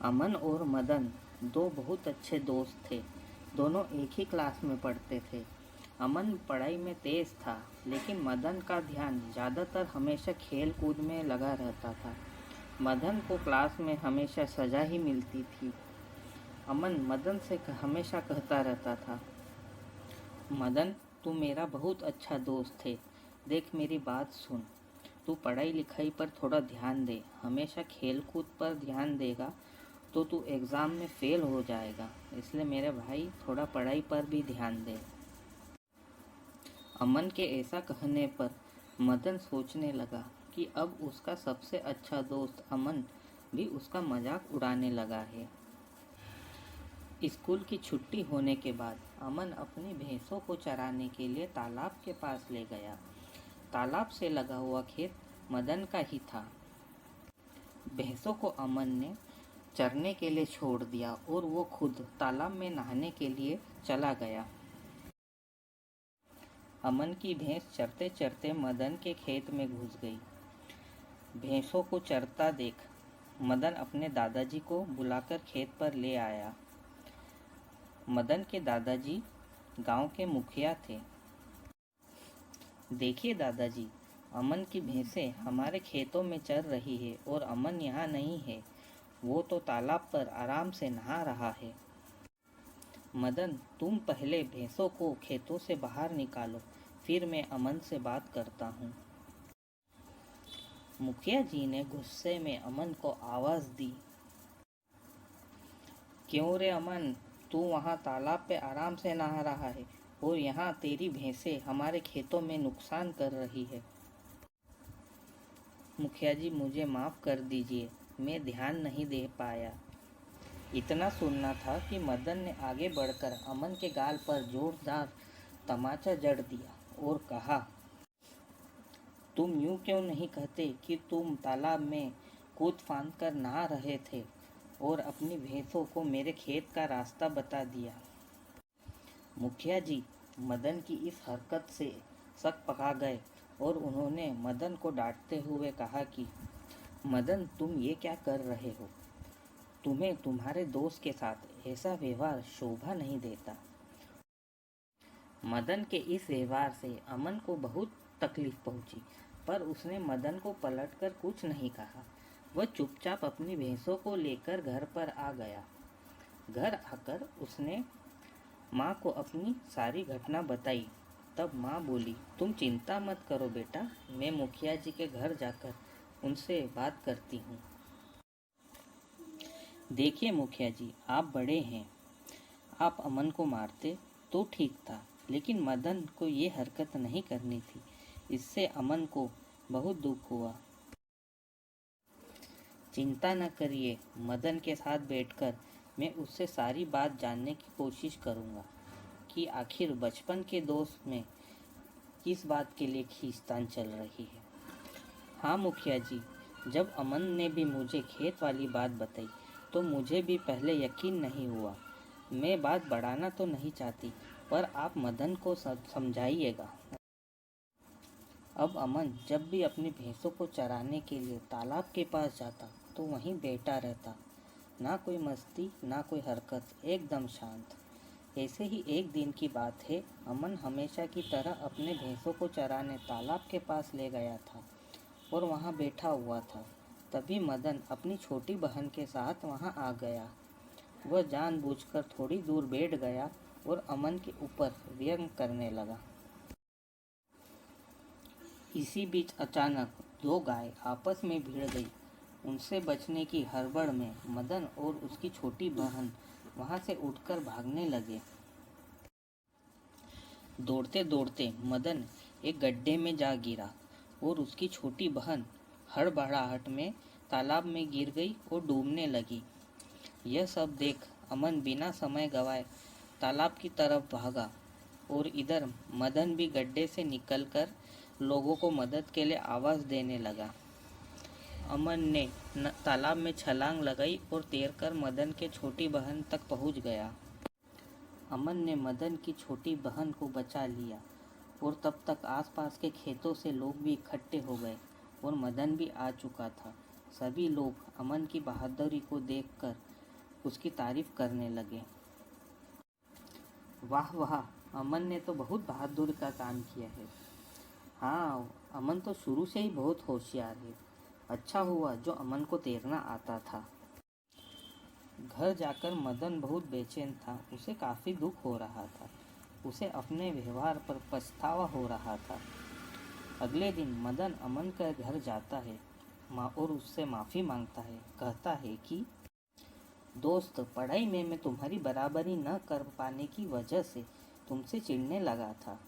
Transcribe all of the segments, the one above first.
अमन और मदन दो बहुत अच्छे दोस्त थे। दोनों एक ही क्लास में पढ़ते थे। अमन पढ़ाई में तेज था, लेकिन मदन का ध्यान ज़्यादातर हमेशा खेल कूद में लगा रहता था। मदन को क्लास में हमेशा सजा ही मिलती थी। अमन मदन से हमेशा कहता रहता था, मदन, तू मेरा बहुत अच्छा दोस्त है। देख, मेरी बात सुन। तू पढ़ाई लिखाई पर थोड़ा ध्यान दे। हमेशा खेल कूद पर ध्यान देगा तो तू एग्ज़ाम में फ़ेल हो जाएगा। इसलिए मेरे भाई, थोड़ा पढ़ाई पर भी ध्यान दे। अमन के ऐसा कहने पर मदन सोचने लगा कि अब उसका सबसे अच्छा दोस्त अमन भी उसका मजाक उड़ाने लगा है। स्कूल की छुट्टी होने के बाद अमन अपनी भैंसों को चराने के लिए तालाब के पास ले गया। तालाब से लगा हुआ खेत मदन का ही था। भैंसों को अमन ने चरने के लिए छोड़ दिया और वो खुद तालाब में नहाने के लिए चला गया। अमन की भैंस चरते चरते मदन के खेत में घुस गई। भैंसों को चरता देख मदन अपने दादाजी को बुलाकर खेत पर ले आया। मदन के दादाजी गांव के मुखिया थे। देखिए दादाजी, अमन की भैंसें हमारे खेतों में चर रही है और अमन यहाँ नहीं है। वो तो तालाब पर आराम से नहा रहा है। मदन, तुम पहले भैंसों को खेतों से बाहर निकालो, फिर मैं अमन से बात करता हूँ। मुखिया जी ने गुस्से में अमन को आवाज़ दी, क्यों रे अमन, तू वहाँ तालाब पे आराम से नहा रहा है और यहाँ तेरी भैंसें हमारे खेतों में नुकसान कर रही है। मुखिया जी, मुझे माफ़ कर दीजिए, मैं ध्यान नहीं दे पाया। इतना सुनना था कि मदन ने आगे बढ़कर अमन के गाल पर जोरदार तमाचा जड़ दिया और कहा, तुम यूं क्यों नहीं कहते कि तुम तालाब में कूद फांद कर नहा रहे थे और अपनी भैंसों को मेरे खेत का रास्ता बता दिया। मुखिया जी मदन की इस हरकत से शक पका गए और उन्होंने मदन को डांटते हुए कहा कि मदन, तुम ये क्या कर रहे हो? तुम्हें तुम्हारे दोस्त के साथ ऐसा व्यवहार शोभा नहीं देता। मदन के इस व्यवहार से अमन को बहुत तकलीफ पहुंची, पर उसने मदन को पलटकर कुछ नहीं कहा। वह चुपचाप अपनी भैंसों को लेकर घर पर आ गया। घर आकर उसने माँ को अपनी सारी घटना बताई। तब माँ बोली, तुम चिंता मत करो बेटा, मैं मुखिया जी के घर जाकर उनसे बात करती हूँ। देखिए मुखिया जी, आप बड़े हैं, आप अमन को मारते तो ठीक था, लेकिन मदन को ये हरकत नहीं करनी थी। इससे अमन को बहुत दुख हुआ। चिंता न करिए, मदन के साथ बैठकर मैं उससे सारी बात जानने की कोशिश करूँगा कि आखिर बचपन के दोस्त में किस बात के लिए खींचतान चल रही है। हाँ मुखिया जी, जब अमन ने भी मुझे खेत वाली बात बताई तो मुझे भी पहले यकीन नहीं हुआ। मैं बात बढ़ाना तो नहीं चाहती, पर आप मदन को समझाइएगा। अब अमन जब भी अपनी भैंसों को चराने के लिए तालाब के पास जाता तो वहीं बैठा रहता। ना कोई मस्ती, ना कोई हरकत, एकदम शांत। ऐसे ही एक दिन की बात है। अमन हमेशा की तरह अपने भैंसों को चराने तालाब के पास ले गया था और वहाँ बैठा हुआ था। तभी मदन अपनी छोटी बहन के साथ वहाँ आ गया। वह जानबूझकर थोड़ी दूर बैठ गया और अमन के ऊपर व्यंग करने लगा। इसी बीच अचानक दो गाय आपस में भिड़ गई। उनसे बचने की हड़बड़ में मदन और उसकी छोटी बहन वहां से उठकर भागने लगे। दौड़ते दौड़ते मदन एक गड्ढे में जा गिरा और उसकी छोटी बहन हड़बड़ाहट में तालाब में गिर गई और डूबने लगी। यह सब देख अमन बिना समय गवाए तालाब की तरफ भागा और इधर मदन भी गड्ढे से निकलकर लोगों को मदद के लिए आवाज़ देने लगा। अमन ने तालाब में छलांग लगाई और तैरकर मदन के छोटी बहन तक पहुंच गया। अमन ने मदन की छोटी बहन को बचा लिया और तब तक आसपास के खेतों से लोग भी इकट्ठे हो गए और मदन भी आ चुका था। सभी लोग अमन की बहादुरी को देखकर उसकी तारीफ करने लगे। वाह वाह, अमन ने तो बहुत बहादुर का काम किया है। हाँ, अमन तो शुरू से ही बहुत होशियार है। अच्छा हुआ जो अमन को तैरना आता था। घर जाकर मदन बहुत बेचैन था। उसे काफ़ी दुख हो रहा था। उसे अपने व्यवहार पर पछतावा हो रहा था। अगले दिन मदन अमन के घर जाता है और उससे माफ़ी मांगता है। कहता है कि दोस्त, पढ़ाई में मैं तुम्हारी बराबरी न कर पाने की वजह से तुमसे चिढ़ने लगा था।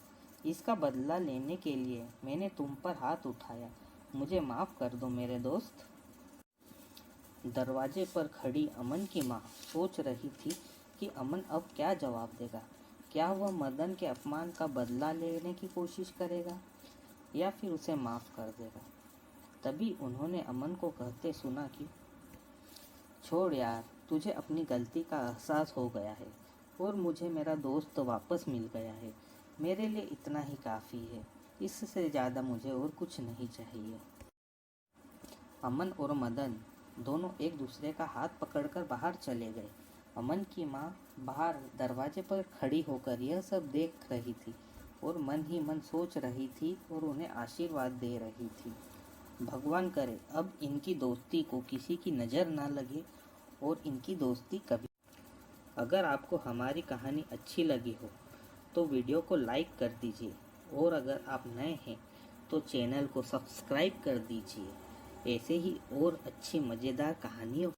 इसका बदला लेने के लिए मैंने तुम पर हाथ उठाया। मुझे माफ़ कर दो मेरे दोस्त। दरवाजे पर खड़ी अमन की माँ सोच रही थी कि अमन अब क्या जवाब देगा। क्या वह मदन के अपमान का बदला लेने की कोशिश करेगा या फिर उसे माफ़ कर देगा। तभी उन्होंने अमन को कहते सुना कि छोड़ यार, तुझे अपनी गलती का एहसास हो गया है और मुझे मेरा दोस्त वापस मिल गया है। मेरे लिए इतना ही काफ़ी है। इससे ज़्यादा मुझे और कुछ नहीं चाहिए। अमन और मदन दोनों एक दूसरे का हाथ पकड़कर बाहर चले गए। अमन की माँ बाहर दरवाजे पर खड़ी होकर यह सब देख रही थी और मन ही मन सोच रही थी और उन्हें आशीर्वाद दे रही थी। भगवान करे अब इनकी दोस्ती को किसी की नज़र ना लगे और इनकी दोस्ती कभी। अगर आपको हमारी कहानी अच्छी लगी हो तो वीडियो को लाइक कर दीजिए और अगर आप नए हैं तो चैनल को सब्सक्राइब कर दीजिए। ऐसे ही और अच्छी मज़ेदार कहानियों